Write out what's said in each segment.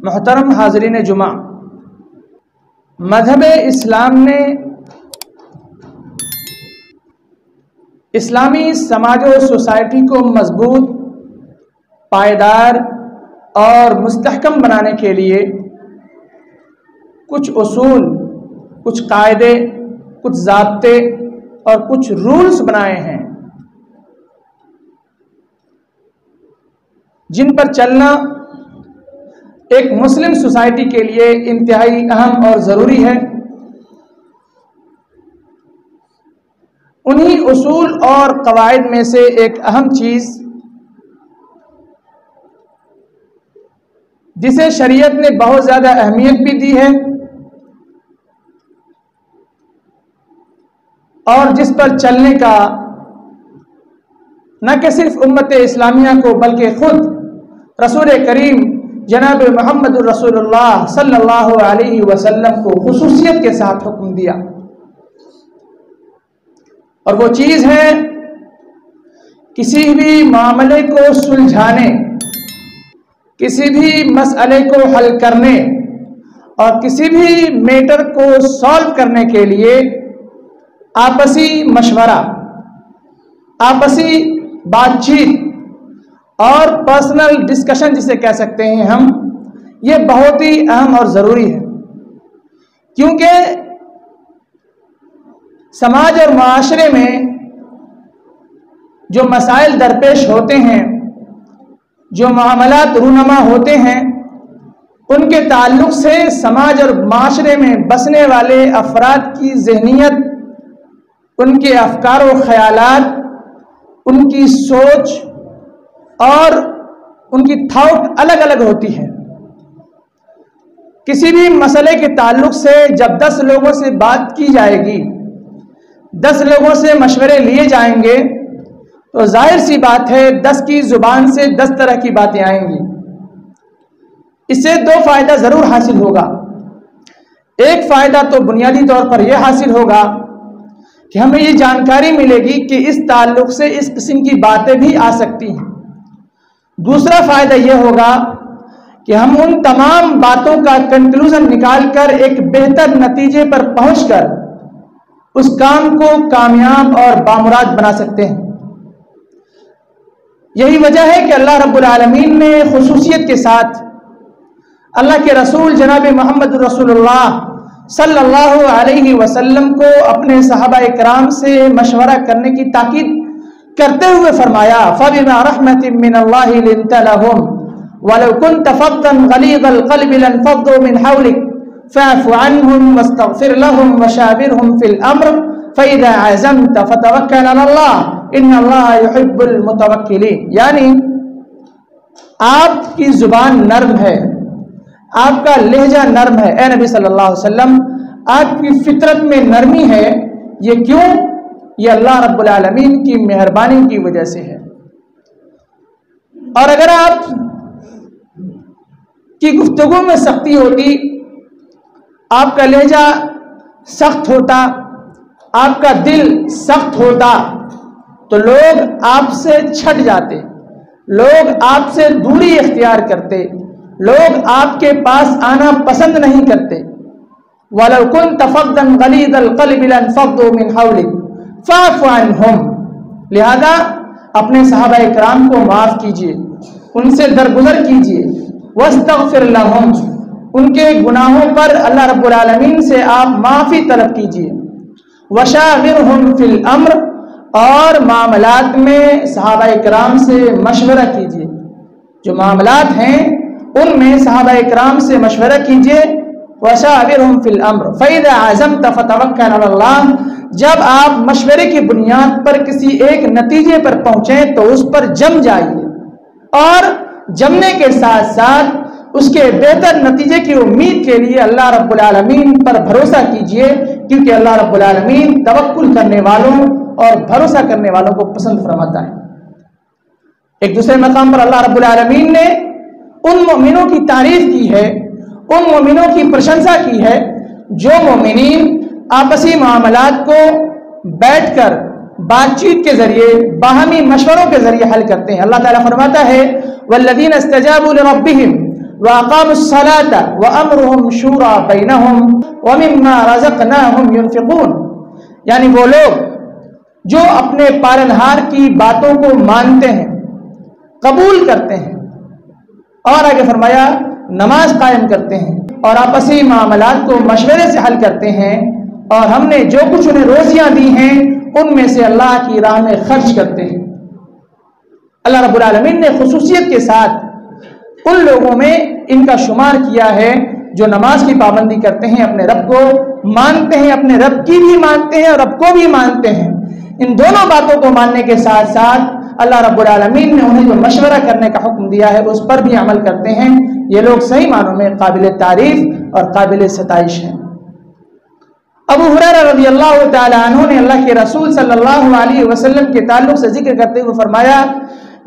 محترم حاضرین جمعہ، مذہب اسلام نے اسلامی سماج و سوسائٹی کو مضبوط، پائیدار اور مستحکم بنانے کے لیے کچھ اصول، کچھ قاعدے، کچھ ضابطے اور کچھ رولز بنائے ہیں جن پر چلنا ایک مسلم سوسائٹی کے لیے انتہائی اہم اور ضروری ہے۔ انہی اصول اور قواعد میں سے ایک اہم چیز جسے شریعت نے بہت زیادہ اہمیت بھی دی ہے اور جس پر چلنے کا نہ کہ صرف امت اسلامیہ کو بلکہ خود رسول کریم جناب محمد الرسول اللہ صلی اللہ علیہ وسلم کو خصوصیت کے ساتھ حکم دیا، اور وہ چیز ہے کسی بھی معاملے کو سلجھانے، کسی بھی مسئلے کو حل کرنے اور کسی بھی میٹر کو سالو کرنے کے لیے آپسی مشورہ، آپسی بات چیت اور پرسنل ڈسکشن جسے کہہ سکتے ہیں ہم، یہ بہت ہی اہم اور ضروری ہے، کیونکہ سماج اور معاشرے میں جو مسائل درپیش ہوتے ہیں، جو معاملات رونما ہوتے ہیں، ان کے تعلق سے سماج اور معاشرے میں بسنے والے افراد کی ذہنیت، ان کے افکار و خیالات، ان کی سوچ اور ان کی تھاٹ الگ الگ ہوتی ہے۔ کسی بھی مسئلے کے تعلق سے جب 10 لوگوں سے بات کی جائے گی، 10 لوگوں سے مشورے لیے جائیں گے، تو ظاہر سی بات ہے 10 کی زبان سے 10 طرح کی باتیں آئیں گی۔ اس سے 2 فائدہ ضرور حاصل ہوگا۔ ایک فائدہ تو بنیادی طور پر یہ حاصل ہوگا کہ ہمیں یہ جانکاری ملے گی کہ اس تعلق سے اس قسم کی باتیں بھی آ سکتی ہیں۔ دوسرا فائدہ یہ ہوگا کہ ہم ان تمام باتوں کا کنکلوژن نکال کر ایک بہتر نتیجے پر پہنچ کر اس کام کو کامیاب اور بامراد بنا سکتے ہیں۔ یہی وجہ ہے کہ اللہ رب العالمین نے خصوصیت کے ساتھ اللہ کے رسول جناب محمد رسول اللہ صلی اللہ علیہ وسلم کو اپنے صحابہ کرام سے مشورہ کرنے کی تاکید کرتے ہوئے فرمایا، فَبِمَا رَحْمَةٍ مِّنَ اللَّهِ لِنْتَ لَهُمْ وَلَوْ كُنْتَ فَظًّا غَلِيظَ الْقَلْبِ لَانفَضُّوا مِنْ حَوْلِكَ فَاعْفُ عَنْهُمْ وَاسْتَغْفِرْ لَهُمْ وَشَاوِرْهُمْ فِي الْأَمْرِ فَإِذَا عَزَمْتَ فَتَوَكَّلْ عَلَى اللَّهِ إِنَّ اللَّهَ يُحِبُّ الْمُتَوَكِّلِينَ۔ یعنی آپ کی زبان نرم ہے، آپ کا لہجہ نرم ہے، اے نبی صلی اللہ علیہ وسلم آپ کی فطرت میں نرمی ہے۔ یہ کیوں؟ یہ اللہ رب العالمین کی مہربانی کی وجہ سے ہے۔ اور اگر آپ کی گفتگو میں سختی ہوتی، آپ کا لہجہ سخت ہوتا، آپ کا دل سخت ہوتا، تو لوگ آپ سے چھٹ جاتے، لوگ آپ سے دوری اختیار کرتے، لوگ آپ کے پاس آنا پسند نہیں کرتے۔ وَلَوْ كُنْتَ فَظًّا غَلِيظَ الْقَلْبِ لَانفَضُّوا مِنْ حَوْلِكَ فَاعْفُ عَنْهُمْ۔ لہذا اپنے صحابہ کرام کو معاف کیجیے، ان سے درگزر کیجیے، وَاسْتَغْفِرْ لَهُمْ، ان کے گناہوں پر اللہ رب العالمین سے آپ معافی طلب کیجیے، وَشَاوِرْهُمْ فِي الْأَمْرِ، اور معاملات میں صحابہ کرام سے مشورہ کیجیے، جو معاملات ہیں ان میں صحابہ کرام سے مشورہ کیجیے، وَشَاوِرْهُمْ فِي الْأَمْرِ فَإِذَا عَزَمْتَ فَتَوَكَّلْ عَلَى اللَّهِ، جب آپ مشورے کی بنیاد پر کسی ایک نتیجے پر پہنچیں تو اس پر جم جائیے، اور جمنے کے ساتھ ساتھ اس کے بہتر نتیجے کی امید کے لیے اللہ رب العالمین پر بھروسہ کیجیے، کیونکہ اللہ رب العالمین توکل کرنے والوں اور بھروسہ کرنے والوں کو پسند فرماتا ہے۔ ایک دوسرے مقام پر اللہ رب العالمین نے ان مومنوں کی تعریف کی ہے، ان مومنوں کی پرشنسا کی ہے جو مومنین آپسی معاملات کو بیٹھ کر بات چیت کے ذریعے، باہمی مشوروں کے ذریعے حل کرتے ہیں۔ اللہ تعالیٰ فرماتا ہے، وَالَّذِينَ اسْتَجَابُوا لِرَبِّهِمْ وَأَقَامُوا الصَّلَاةَ وَأَمْرُهُمْ شُورَى بَيْنَهُمْ وَمِمَّا رَزَقْنَاهُمْ يُنْفِقُونَ، یعنی وہ لوگ جو اپنے پالنہار کی باتوں کو مانتے ہیں، قبول کرتے ہیں، اور آگے فرمایا نماز قائم کرتے ہیں اور آپسی معاملات کو مشورے سے حل کرتے ہیں، اور ہم نے جو کچھ انہیں روزیاں دی ہیں ان میں سے اللہ کی راہ میں خرچ کرتے ہیں۔ اللہ رب العالمین نے خصوصیت کے ساتھ ان لوگوں میں ان کا شمار کیا ہے جو نماز کی پابندی کرتے ہیں، اپنے رب کو مانتے ہیں، اپنے رب کی بھی مانتے ہیں اور رب کو بھی مانتے ہیں۔ ان دونوں باتوں کو ماننے کے ساتھ ساتھ اللہ رب العالمین نے انہیں جو مشورہ کرنے کا حکم دیا ہے اس پر بھی عمل کرتے ہیں۔ یہ لوگ صحیح معنوں میں قابل تعریف اور قابل ستائش ہیں۔ ابو ہریرہ رضی اللہ تعالی عنہ نے اللہ کے رسول صلی اللہ علیہ وسلم کے تعلق سے ذکر کرتے ہوئے فرمایا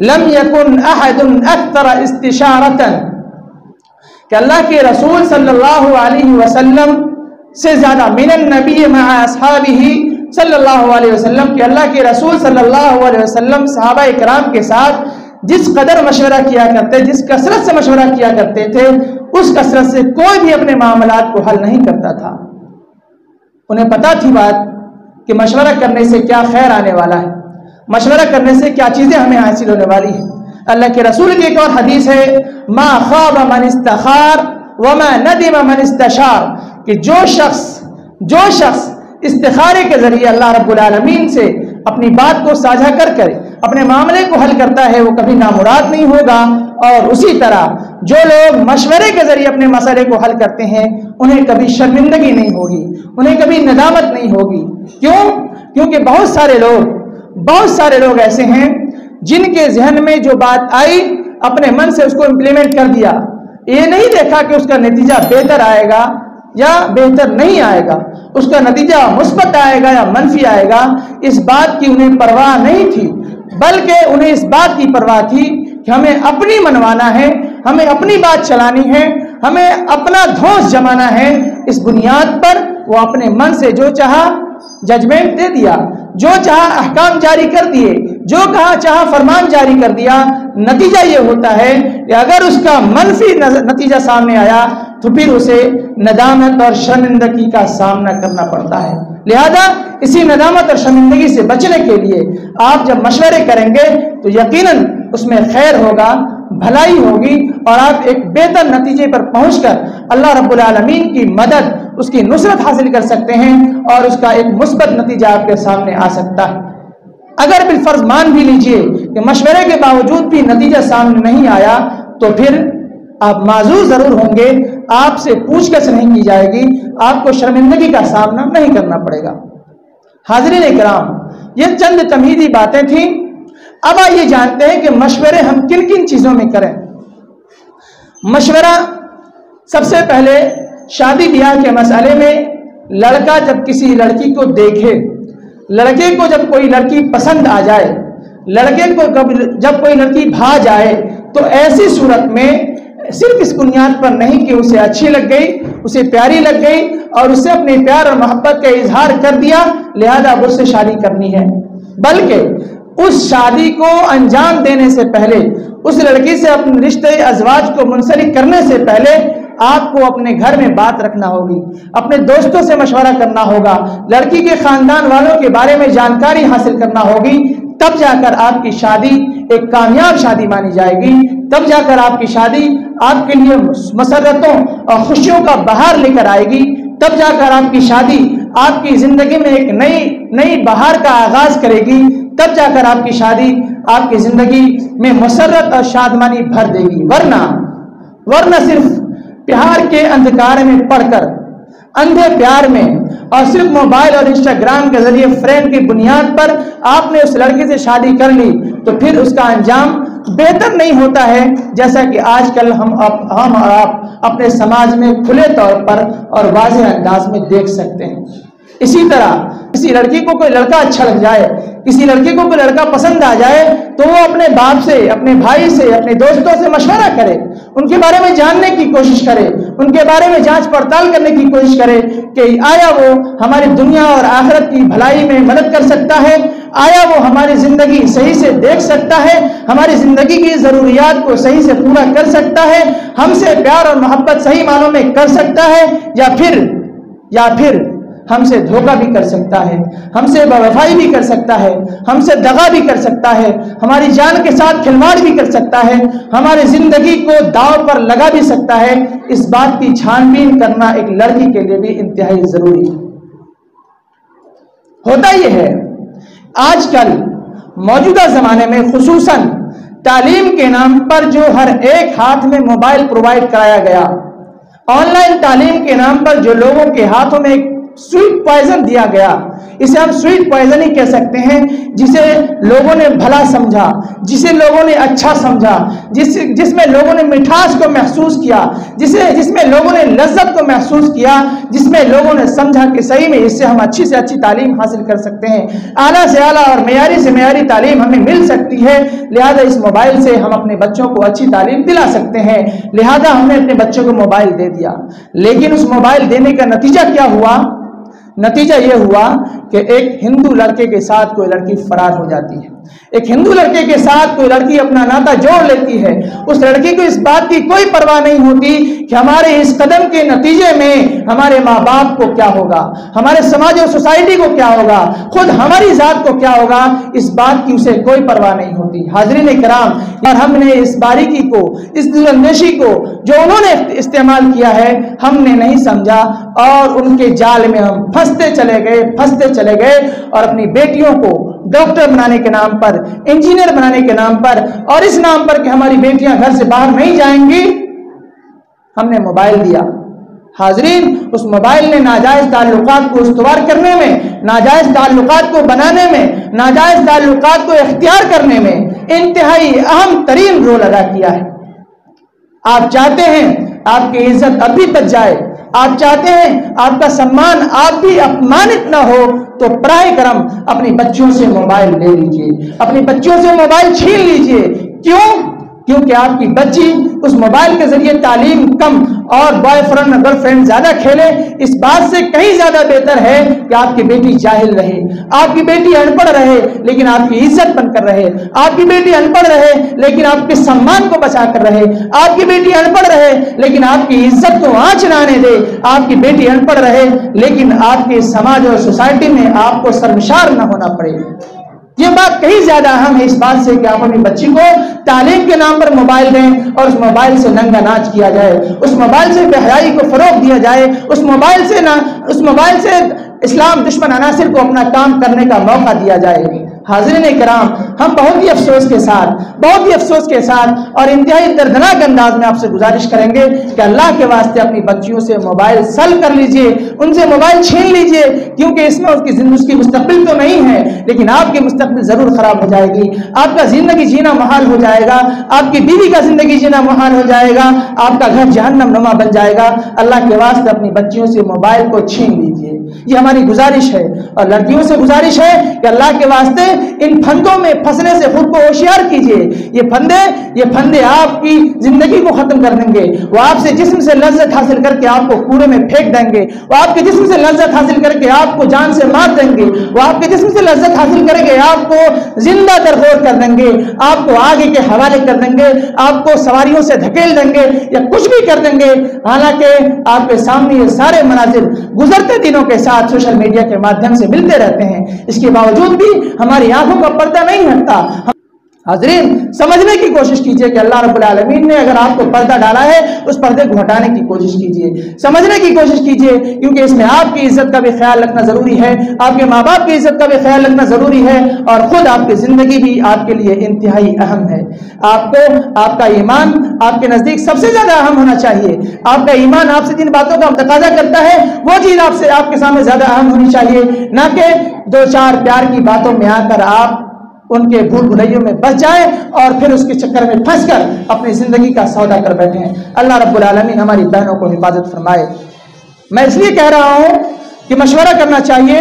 لم یکن احد اکثر استشارۃ، کہ اللہ کے رسول صلی اللہ علیہ وسلم سے زیادہ من النبی مع اصحابہ صلی اللہ علیہ وسلم، کہ اللہ کے رسول صلی اللہ علیہ وسلم صحابہ کرام کے ساتھ جس قدر مشورہ کیا کرتے، جس کثرت سے مشورہ کیا کرتے تھے، اس کثرت سے کوئی بھی اپنے معاملات کو حل نہیں کرتا تھا۔ انہیں پتا تھی بات کہ مشورہ کرنے سے کیا خیر آنے والا ہے، مشورہ کرنے سے کیا چیزیں ہمیں حاصل ہونے والی ہیں۔ اللہ کے رسول کی ایک اور حدیث ہے ما خاب من استخار وما ندم من استشار، کہ جو شخص استخارے کے ذریعے اللہ رب العالمین سے اپنی بات کو ساجھا کر اپنے معاملے کو حل کرتا ہے وہ کبھی نامراد نہیں ہوگا، اور اسی طرح جو لوگ مشورے کے ذریعے اپنے مسئلے کو حل کرتے ہیں انہیں کبھی شرمندگی نہیں ہوگی، انہیں کبھی ندامت نہیں ہوگی۔ کیوں؟ کیونکہ بہت سارے لوگ ایسے ہیں جن کے ذہن میں جو بات آئی اپنے من سے اس کو امپلیمنٹ کر دیا، یہ نہیں دیکھا کہ اس کا نتیجہ بہتر آئے گا یا بہتر نہیں آئے گا، اس کا نتیجہ مثبت آئے گا یا منفی آئے گا، اس بات کی انہیں پرواہ نہیں تھی، بلکہ انہیں اس بات کی پرواہ تھی کہ ہمیں اپنی منوانا ہے، ہمیں اپنی بات چلانی ہے، ہمیں اپنا دھوس جمانا ہے۔ اس بنیاد پر وہ اپنے من سے جو چاہا ججمنٹ دے دیا، جو چاہا احکام جاری کر دیے، جو کہا چاہا فرمان جاری کر دیا۔ نتیجہ یہ ہوتا ہے کہ اگر اس کا منفی نتیجہ سامنے آیا تو پھر اسے ندامت اور شرمندگی کا سامنا کرنا پڑتا ہے۔ لہذا اسی ندامت اور شرمندگی سے بچنے کے لیے آپ جب مشورے کریں گے تو یقیناً اس میں خیر ہوگا، بھلائی ہوگی، اور آپ ایک بہتر نتیجے پر پہنچ کر اللہ رب العالمین کی مدد، اس کی نصرت حاصل کر سکتے ہیں، اور اس کا ایک مثبت نتیجہ آپ کے سامنے آ سکتا ہے۔ اگر بالفرض مان بھی لیجئے کہ مشورے کے باوجود بھی نتیجہ سامنے نہیں آیا تو پھر آپ معذور ضرور ہوں گے، آپ سے پوچھ گچھ نہیں کی جائے گی، آپ کو شرمندگی کا سامنا نہیں کرنا پڑے گا۔ حاضرین کرام، یہ چند تمہیدی باتیں تھیں۔ اب آئیے جانتے ہیں کہ مشورے ہم کن کن چیزوں میں کریں۔ مشورہ سب سے پہلے شادی بیاہ کے مسئلے میں لڑکا جب کسی لڑکی کو دیکھے، لڑکے کو جب کوئی لڑکی پسند آ جائے، لڑکے کو جب کوئی لڑکی بھا جائے، تو ایسی صورت میں صرف اس بنیاد پر نہیں کہ اسے اچھی لگ گئی، اسے پیاری لگ گئی اور اس سے اپنے پیار اور محبت کا اظہار کر دیا لہذا اب اس سے شادی کرنی ہے، بلکہ اس شادی کو انجام دینے سے پہلے، اس لڑکی سے اپنے رشتے ازواج کو منسلک کرنے سے پہلے آپ کو اپنے گھر میں بات رکھنا ہوگی، اپنے دوستوں سے مشورہ کرنا ہوگا، لڑکی کے خاندان والوں کے بارے میں جانکاری حاصل کرنا ہوگی، تب جا کر آپ کی شادی ایک کامیاب شادی مانی جائے گی، تب جا کر آپ کی شادی آپ کے لیے مسرتوں اور خوشیوں کا بہار لے کر آئے گی، تب جا کر آپ کی شادی آپ کی زندگی میں ایک نئی بہار کا آغاز کرے گی، تب جا کر آپ کی شادی آپ کی زندگی میں مسرت اور شادمانی بھر دے گی۔ ورنہ صرف پیار کے اندھکار میں پڑھ کر، اندھے پیار میں، اور صرف موبائل اور انسٹاگرام کے ذریعے فرینڈ کی بنیاد پر آپ نے اس لڑکی سے شادی کر لی تو پھر اس کا انجام بہتر نہیں ہوتا ہے، جیسا کہ آج کل ہم اور آپ اپنے سماج میں کھلے طور پر اور واضح انداز میں دیکھ سکتے ہیں۔ اسی طرح کسی لڑکی کو کوئی لڑکا اچھا لگ جائے، کسی لڑکی کو کوئی لڑکا پسند آ جائے تو وہ اپنے باپ سے، اپنے بھائی سے، اپنے دوستوں سے مشورہ کرے، ان کے بارے میں جاننے کی کوشش کرے، ان کے بارے میں جانچ پڑتال کرنے کی کوشش کرے کہ آیا وہ ہماری دنیا اور آخرت کی بھلائی میں مدد کر سکتا ہے، آیا وہ ہماری زندگی صحیح سے دیکھ سکتا ہے، ہماری زندگی کی ضروریات کو صحیح سے پورا کر سکتا ہے، ہم سے پیار اور محبت صحیح معنوں میں کر سکتا ہے، یا پھر ہم سے دھوکہ بھی کر سکتا ہے، ہم سے بے وفائی بھی کر سکتا ہے، ہم سے دغا بھی کر سکتا ہے، ہماری جان کے ساتھ کھلواڑ بھی کر سکتا ہے، ہماری زندگی کو داؤ پر لگا بھی سکتا ہے۔ اس بات کی چھان بین کرنا ایک لڑکی کے لیے بھی انتہائی ضروری ہے۔ ہوتا یہ ہے آج کل موجودہ زمانے میں خصوصاً تعلیم کے نام پر جو ہر ایک ہاتھ میں موبائل پرووائڈ کرایا گیا، آن لائن تعلیم کے نام پر جو لوگوں کے ہاتھوں میں ایک سویٹ پوائزن دیا گیا، اسے ہم سویٹ پوائزن ہی کہہ سکتے ہیں، جسے لوگوں نے بھلا سمجھا، جسے لوگوں نے اچھا سمجھا، جس میں لوگوں نے مٹھاس کو محسوس کیا، جس میں لوگوں نے لذت کو محسوس کیا، جس میں لوگوں نے سمجھا کہ صحیح میں اس سے ہم اچھی سے اچھی تعلیم حاصل کر سکتے ہیں، اعلیٰ سے اعلیٰ اور معیاری سے معیاری تعلیم ہمیں مل سکتی ہے، لہذا اس موبائل سے ہم اپنے بچوں کو اچھی تعلیم دلا سکتے ہیں، لہذا ہم نے اپنے بچوں کو موبائل دے دیا۔ لیکن اس موبائل دینے کا نتیجہ کیا ہوا؟ نتیجہ یہ ہوا کہ ایک ہندو لڑکے کے ساتھ کوئی لڑکی فرار ہو جاتی ہے، ایک ہندو لڑکے کے ساتھ کوئی لڑکی اپنا ناطہ جوڑ لیتی ہے، اس لڑکی کو اس بات کی کوئی پرواہ نہیں ہوتی کہ ہمارے اس قدم کے نتیجے میں ہمارے ماں باپ کو کیا ہوگا، ہمارے سماج اور سوسائٹی کو کیا ہوگا، خود ہماری ذات کو کیا ہوگا، اس بات کی اسے کوئی پرواہ نہیں ہوتی۔ حاضرین کرام، اور ہم نے اس باریکی کو، اس دور اندیشی کو جو انہوں نے استعمال کیا ہے، ہم نے نہیں سمجھا اور ان کے جال میں ہم پھنستے چلے گئے اور اپنی بیٹیوں کو ڈاکٹر بنانے کے نام پر، انجینئر بنانے کے نام پر، اور اس نام پر کہ ہماری بیٹیاں گھر سے باہر نہیں جائیں گی، ہم نے موبائل دیا۔ حاضرین، اس موبائل نے ناجائز تعلقات کو استوار کرنے میں، ناجائز تعلقات کو بنانے میں، ناجائز تعلقات کو اختیار کرنے میں انتہائی اہم ترین رول ادا کیا ہے۔ آپ چاہتے ہیں آپ کی عزت اب بھی بچ جائے، آپ چاہتے ہیں آپ کا سمان آپ بھی اپمانت نہ ہو، تو براہ کرم اپنی بچیوں سے موبائل لے لیجئے، اپنی بچیوں سے موبائل چھین لیجئے۔ کیوں؟ کیونکہ آپ کی بچی اس موبائل کے ذریعے تعلیم کم اور بوائے فرینڈ اور گرل فرینڈ زیادہ کھیلے، اس بات سے کہیں زیادہ بہتر ہے کہ آپ کی بیٹی جاہل رہے، آپ کی بیٹی ان پڑھ رہے لیکن آپ کی عزت بن کر رہے، آپ کی بیٹی ان پڑھ رہے لیکن آپ کے سمان کو بچا کر رہے، آپ کی بیٹی ان پڑھ رہے لیکن آپ کی عزت کو آنچ نہ آنے دے، آپ کی بیٹی ان پڑھ رہے لیکن آپ کے سماج اور سوسائٹی میں آپ کو شرمسار نہ ہونا پڑے۔ یہ بات کہیں زیادہ اہم ہے اس بات سے کہ آپ اپنی بچی کو تعلیم کے نام پر موبائل دیں اور اس موبائل سے ننگا ناچ کیا جائے، اس موبائل سے بے حیائی کو فروغ دیا جائے، اس موبائل سے اسلام دشمن عناصر کو اپنا کام کرنے کا موقع دیا جائے۔ حاضرین کرام، ہم بہت ہی افسوس کے ساتھ اور انتہائی دردناک انداز میں آپ سے گزارش کریں گے کہ اللہ کے واسطے اپنی بچیوں سے موبائل سلب کر لیجئے، ان سے موبائل چھین لیجئے، کیونکہ اس میں اس کی مستقبل تو نہیں ہے لیکن آپ کی مستقبل ضرور خراب ہو جائے گی، آپ کا زندگی جینا محال ہو جائے گا، آپ کی بیوی کا زندگی جینا محال ہو جائے گا، آپ کا گھر جہنم نما بن جائے گا۔ اللہ کے واسطے اپنی بچیوں سے موبائل کو چھین لیجئے، یہ ہماری گزارش ہے۔ اور لڑکیوں سے گزارش ہے کہ اللہ کے واسطے ان پھندوں میں پھنسنے سے خود کو ہوشیار کیجئے۔ یہ پھندے آپ کی زندگی کو ختم کر دیں گے، وہ آپ سے جسم سے لذت حاصل کر کے آپ کو کوڑے میں پھینک دیں گے، وہ آپ کے جسم سے لذت حاصل کر کے آپ کو جان سے مار دیں گے، وہ آپ کے جسم سے لذت حاصل کریں گے، آپ کو زندہ درگور کر دیں گے، آپ کو آگے کے حوالے کر دیں گے، آپ کو سواریوں سے دھکیل دیں گے یا کچھ بھی کر دیں گے۔ حالانکہ آپ کے سامنے یہ سارے مناظر گزرتے دنوں کے ساتھ سوشل میڈیا کے مادھیم سے ملتے رہتے ہیں، اس کے باوجود بھی ہماری آنکھوں کا پردہ نہیں ہٹتا۔ حاضرین، سمجھنے کی کوشش کیجئے کہ اللہ رب العالمین نے اگر آپ کو پردہ ڈالا ہے اس پردے کو ہٹانے کی کوشش کیجئے، سمجھنے کی کوشش کیجئے، کیونکہ اس میں آپ کی عزت کا بھی خیال رکھنا ضروری ہے، آپ کے ماں باپ کی عزت کا بھی خیال رکھنا ضروری ہے، اور خود آپ کی زندگی بھی آپ کے لیے انتہائی اہم ہے۔ آپ کو آپ کا ایمان آپ کے نزدیک سب سے زیادہ اہم ہونا چاہیے، آپ کا ایمان آپ سے جن باتوں کا تقاضا کرتا ہے وہ چیز آپ کے سامنے زیادہ اہم ہونی چاہیے، نہ کہ دو چار پیار کی باتوں میں آ کر آپ ان کے بھول بھلیوں میں بچ جائیں اور پھر اس کے چکر میں پھنس کر اپنی زندگی کا سودا کر بیٹھے ہیں۔ اللہ رب العالمین ہماری بہنوں کو حفاظت فرمائے۔ میں اس لیے کہہ رہا ہوں کہ مشورہ کرنا چاہیے،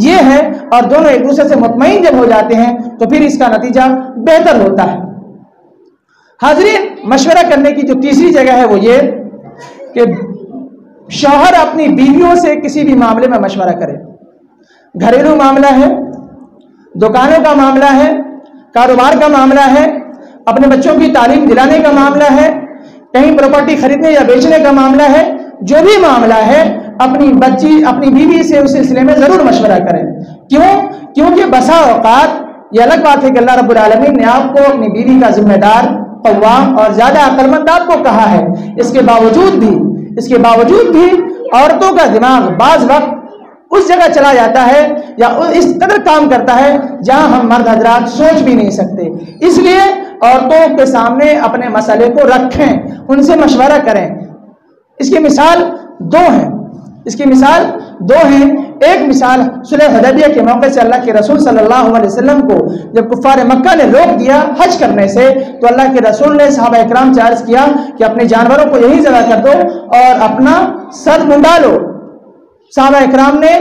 یہ ہے، اور دونوں ایک دوسرے سے مطمئن جب ہو جاتے ہیں تو پھر اس کا نتیجہ بہتر ہوتا ہے۔ حاضرین، مشورہ کرنے کی جو تیسری جگہ ہے وہ یہ کہ شوہر اپنی بیویوں سے کسی بھی معاملے میں مشورہ کرے۔ گھریلو معاملہ ہے، دکانوں کا معاملہ ہے، کاروبار کا معاملہ ہے، اپنے بچوں کی تعلیم دلانے کا معاملہ ہے، کہیں پراپرٹی خریدنے یا بیچنے کا معاملہ ہے، جو بھی معاملہ ہے اپنی بیوی سے اس سلسلے میں ضرور مشورہ کریں۔ کیونکہ بسا اوقات یہ الگ بات ہے کہ اللہ رب العالمین نے آپ کو اپنی بیوی کا ذمہ دار، قوام اور زیادہ عقل مند آپ کو کہا ہے، اس کے باوجود بھی عورتوں کا دماغ بعض وقت اس جگہ چلا جاتا ہے یا اس قدر کام کرتا ہے جہاں ہم مرد حضرات سوچ بھی نہیں سکتے۔ اس لیے عورتوں کے سامنے اپنے مسئلے کو رکھیں، ان سے مشورہ کریں۔ اس کی مثال دو ہیں۔ ایک مثال صلح حدیبیہ کے موقع سے اللہ کے رسول صلی اللہ علیہ وسلم کو جب کفار مکہ نے روک دیا حج کرنے سے، تو اللہ کے رسول نے صحابہ اکرام سے عرض کیا کہ اپنے جانوروں کو یہی ذبح کر دو اور اپنا سر منڈا لو۔ صحابہ اکرام نے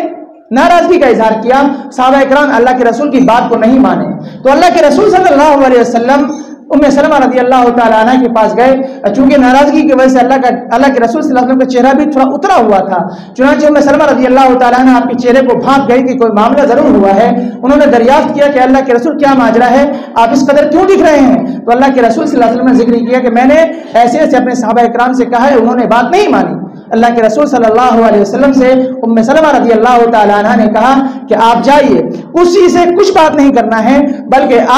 ناراضگی کا اظہار کیا، صحابہ اکرام اللہ کے رسول کی بات کو نہیں مانے، تو اللہ کے رسول صلی اللہ علیہ وسلم ام سلمہ رضی اللہ تعالیٰ عنہ کے پاس گئے۔ چونکہ ناراضگی کی وجہ سے اللہ کے رسول صلی اللہ علیہ وسلم کا چہرہ بھی تھوڑا اترا ہوا تھا، چنانچہ ام سلمہ رضی اللہ تعالیٰ عنہ آپ کے چہرے کو بھانپ گئی کہ کوئی معاملہ ضرور ہوا ہے۔ انہوں نے دریافت کیا کہ اللہ کے رسول کیا ماجرا ہے، آپ اس قدر کیوں دکھ رہے ہیں؟ تو اللہ کے رسول صلی اللہ علیہ وسلم نے ذکر کیا کہ میں نے ایسے اپنے صحابہ اکرام سے کہا ہے، انہوں نے بات نہیں مانی۔ اللہ کے رسول صلی اللہ علیہ وسلم سے ام سلمہ رضی اللہ تعالیٰ عنہ نے کہا کہ آپ جائیے، کسی سے کچھ بات نہیں کرنا ہے، بلکہ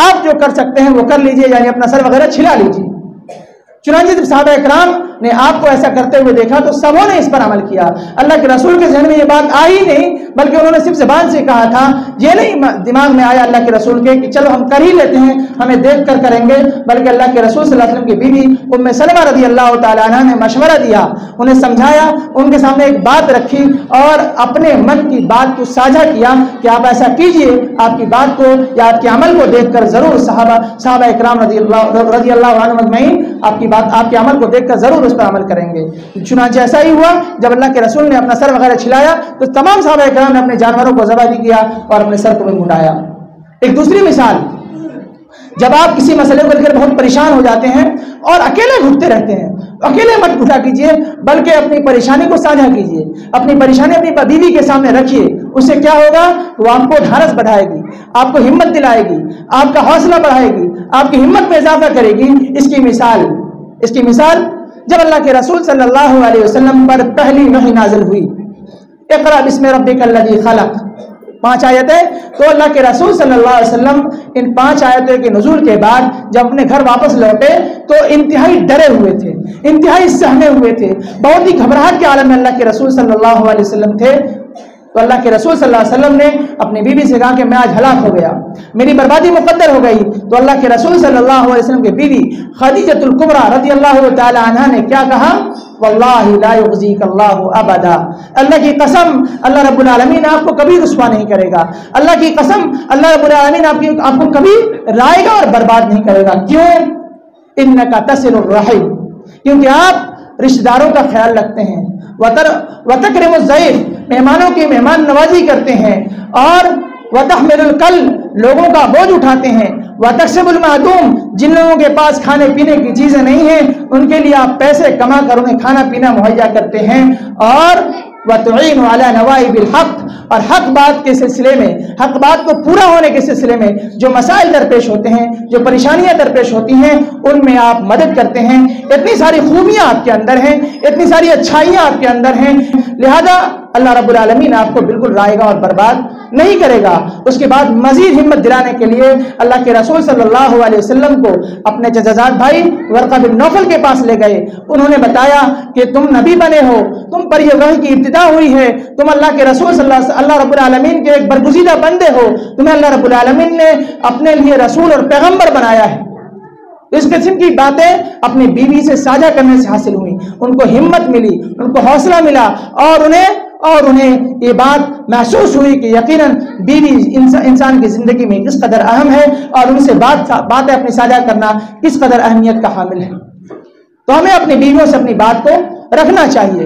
آپ جو کر سکتے ہیں وہ کر لیجئے، یعنی اپنا سر وغیرہ چھلا لیجئے۔ چنانچہ جب صحابہ اکرام نے آپ کو ایسا کرتے ہوئے دیکھا تو سبوں نے اس پر عمل کیا۔ اللہ کے رسول کے ذہن میں یہ بات آئی نہیں، بلکہ انہوں نے صرف زبان سے کہا تھا، یہ نہیں دماغ میں آیا اللہ کے رسول کے کہ چلو ہم کر ہی لیتے ہیں، ہمیں دیکھ کر کریں گے، بلکہ اللہ کے رسول صلی اللہ علیہ وسلم کی بیوی ام سلمہ رضی اللہ تعالیٰ عنہ نے مشورہ دیا، انہیں سمجھایا، ان کے سامنے ایک بات رکھی اور اپنے من کی بات کو ساجھا کیا کہ آپ ایسا کیجئے، آپ کی بات کو یا آپ کے عمل کو دیکھ کر ضرور صحابہ اکرام رضی اللہ عنہ مجمعین آپ کے عمل کو دیکھ کر ضرور اس پر عمل کریں گے۔ چنانچہ ایسا ہی ہوا، جب اللہ کے رسول نے اپنا سر وغیرہ چھلایا تو تمام صحابہ اکرام نے اپنے جانوروں کو ذبح بھی کیا اور اپنے سر کو بھی منڈایا۔ ایک دوسری مثال، جب آپ کسی مسئلے کو لے کر بہت پریشان ہو جاتے ہیں اور اکیلے گھٹتے رہتے ہیں، اکیلے مت گھٹا کیجئے، بلکہ اپنی پریشانی کو ساجھا کیجئے، اپنی پریشانی اپنی بیوی کے سامنے رکھیے۔ اس سے کیا ہوگا؟ وہ آپ کو ڈھارس بڑھائے گی، آپ کو ہمت دلائے گی، آپ کا حوصلہ بڑھائے گی، آپ کی ہمت میں اضافہ کرے گی۔ اس کی مثال جب اللہ کے رسول صلی اللہ علیہ وسلم پر پہلی وحی نازل ہوئی، اقرأ بسم ربک الذی خلق، 5 آیتیں، تو اللہ کے رسول صلی اللہ علیہ وسلم ان 5 آیتوں کے نزول کے بعد جب اپنے گھر واپس لوٹے تو انتہائی ڈرے ہوئے تھے، انتہائی سہمے ہوئے تھے، بہت ہی گھبراہٹ کے عالم میں اللہ کے رسول صلی اللہ علیہ وسلم تھے۔ تو اللہ کے رسول صلی اللہ علیہ وسلم نے اپنی بیوی سے کہا کہ میں آج ہلاک ہو گیا، میری بربادی مقدر ہو گئی۔ تو اللہ کے رسول صلی اللہ علیہ وسلم کی بیوی خدیجہ الکبریٰ رضی اللہ تعالی عنہا نے کیا کہا؟ واللہ لا یخزیک اللہ ابدا، اللہ کی قسم اللہ رب العالمین آپ کو کبھی رسوا نہیں کرے گا، اللہ کی قسم اللہ رب العالمین آپ کو کبھی رائے گا اور برباد نہیں کرے گا۔ کیوں؟ انک تصل الرحم، کیونکہ آپ رشتہ داروں کا خیال رکھتے ہیں، وتکرم الضیف، مہمانوں کی مہمان نوازی کرتے ہیں، اور وتحمل الکل، لوگوں کا بوجھ اٹھاتے ہیں، وتکسب المعدوم، جن لوگوں کے پاس کھانے پینے کی چیزیں نہیں ہیں ان کے لیے آپ پیسے کما کر انہیں کھانا پینا مہیا کرتے ہیں، اور وتعین علی نوائب الحق، اور حق بات کے سلسلے میں، حق بات کو پورا ہونے کے سلسلے میں جو مسائل درپیش ہوتے ہیں، جو پریشانیاں درپیش ہوتی ہیں، ان میں آپ مدد کرتے ہیں۔ اتنی ساری خوبیاں آپ کے اندر ہیں، اتنی ساری اچھائیاں آپ کے اندر ہیں، لہذا اللہ رب العالمین آپ کو بالکل رائے گا اور برباد نہیں کرے گا۔ اس کے بعد مزید ہمت دلانے کے لیے اللہ کے رسول صلی اللہ علیہ وسلم کو اپنے جزازات بھائی ورقہ بن نوفل کے پاس لے گئے، انہوں نے بتایا کہ تم نبی بنے ہو، تم پر یہ وحی کی ابتدا ہوئی ہے، تم اللہ کے رسول اللہ رب العالمین کے ایک برگزیدہ بندے ہو، تمہیں اللہ رب العالمین نے اپنے لیے رسول اور پیغمبر بنایا ہے۔ اس قسم کی باتیں اپنی بیوی سے ساجھا کرنے سے حاصل ہوئی، ان کو ہمت ملی، ان کو حوصلہ ملا، اور انہیں یہ بات محسوس ہوئی کہ یقیناً بیوی انسان کی زندگی میں کس قدر اہم ہے، اور ان سے باتیں اپنی ساجھا کرنا کس قدر اہمیت کا حامل ہے۔ تو ہمیں اپنی بیویوں سے اپنی بات کو رکھنا چاہیے۔